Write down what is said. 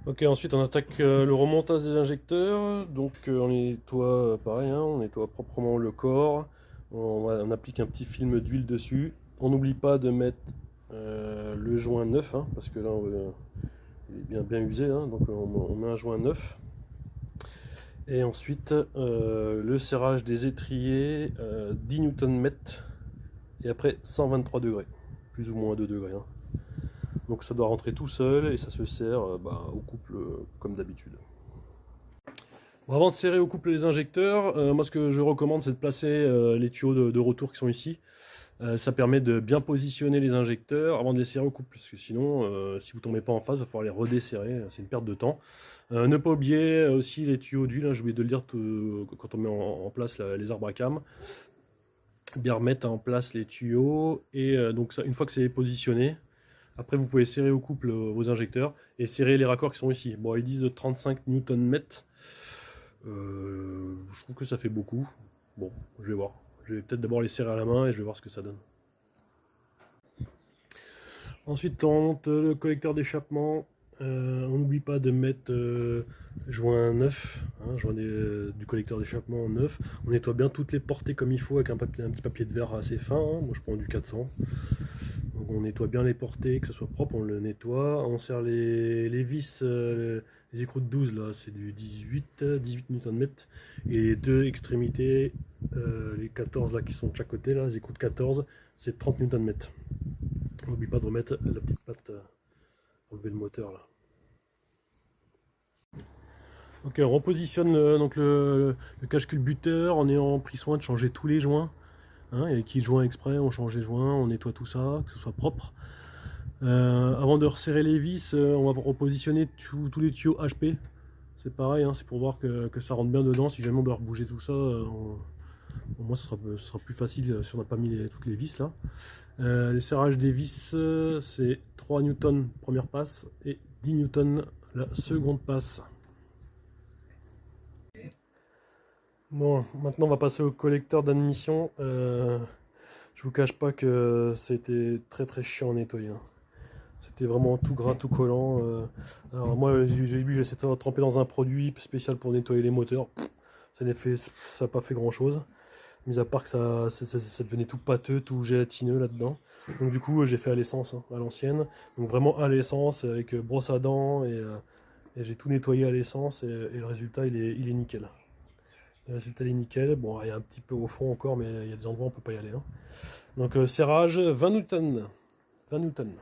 Ok, ensuite on attaque le remontage des injecteurs. Donc on nettoie pareil, hein, on nettoie proprement le corps. On applique un petit film d'huile dessus. On n'oublie pas de mettre le joint neuf, hein, parce que là il est bien usé, hein, donc on met un joint neuf. Et ensuite le serrage des étriers, 10 Nm. Et après 123 degrés, plus ou moins 2 degrés, hein. Donc ça doit rentrer tout seul et ça se serre au couple comme d'habitude. Bon, avant de serrer au couple les injecteurs, moi ce que je recommande c'est de placer les tuyaux de retour qui sont ici. Ça permet de bien positionner les injecteurs avant de les serrer au couple, parce que sinon si vous ne tombez pas en face, il va falloir les redesserrer, c'est une perte de temps. Ne pas oublier aussi les tuyaux d'huile, hein, j'ai oublié de le dire quand on met en place les arbres à cam. Bien remettre en place les tuyaux et donc ça, une fois que c'est positionné, après vous pouvez serrer au couple vos injecteurs et serrer les raccords qui sont ici. Bon, ils disent 35 Nm. Je trouve que ça fait beaucoup. Bon, je vais voir. Je vais peut-être d'abord les serrer à la main et je vais voir ce que ça donne. Ensuite on monte le collecteur d'échappement. On n'oublie pas de mettre joint neuf, hein, du collecteur d'échappement neuf. On nettoie bien toutes les portées comme il faut avec un petit papier de verre assez fin, hein. Moi je prends du 400. Donc on nettoie bien les portées, que ce soit propre, on le nettoie. On serre les vis, les écrous de 12 là, c'est du 18 Nm. Et les deux extrémités, les 14 là qui sont de chaque côté, là, les écrous de 14, c'est 30 Nm. On n'oublie pas de remettre la petite patte pour lever le moteur là. Ok, on repositionne donc le cache-culbuteur en ayant pris soin de changer tous les joints. Hein, il y a qui joint exprès, on change les joints, on nettoie tout ça, que ce soit propre. Avant de resserrer les vis, on va repositionner tous les tuyaux HP. C'est pareil, hein, c'est pour voir que ça rentre bien dedans. Si jamais on doit rebouger tout ça, au moins ce sera plus facile si on n'a pas mis toutes les vis là. Le serrage des vis, c'est 3 Newton première passe et 10 Newton la seconde passe. Bon, maintenant on va passer au collecteur d'admission. Je vous cache pas que c'était très chiant à nettoyer, hein. C'était vraiment tout gras, tout collant. Alors moi, au début, j'ai essayé de tremper dans un produit spécial pour nettoyer les moteurs. Ça n'a pas fait grand chose. Mis à part que ça devenait tout pâteux, tout gélatineux là-dedans. Donc du coup, j'ai fait à l'essence, hein, à l'ancienne. Donc vraiment à l'essence, avec brosse à dents. Et j'ai tout nettoyé à l'essence. Et le résultat, il est nickel. Le résultat est nickel. Bon, il y a un petit peu au fond encore, mais il y a des endroits où on peut pas y aller, hein. Donc serrage 20 Newton. 20 Newton.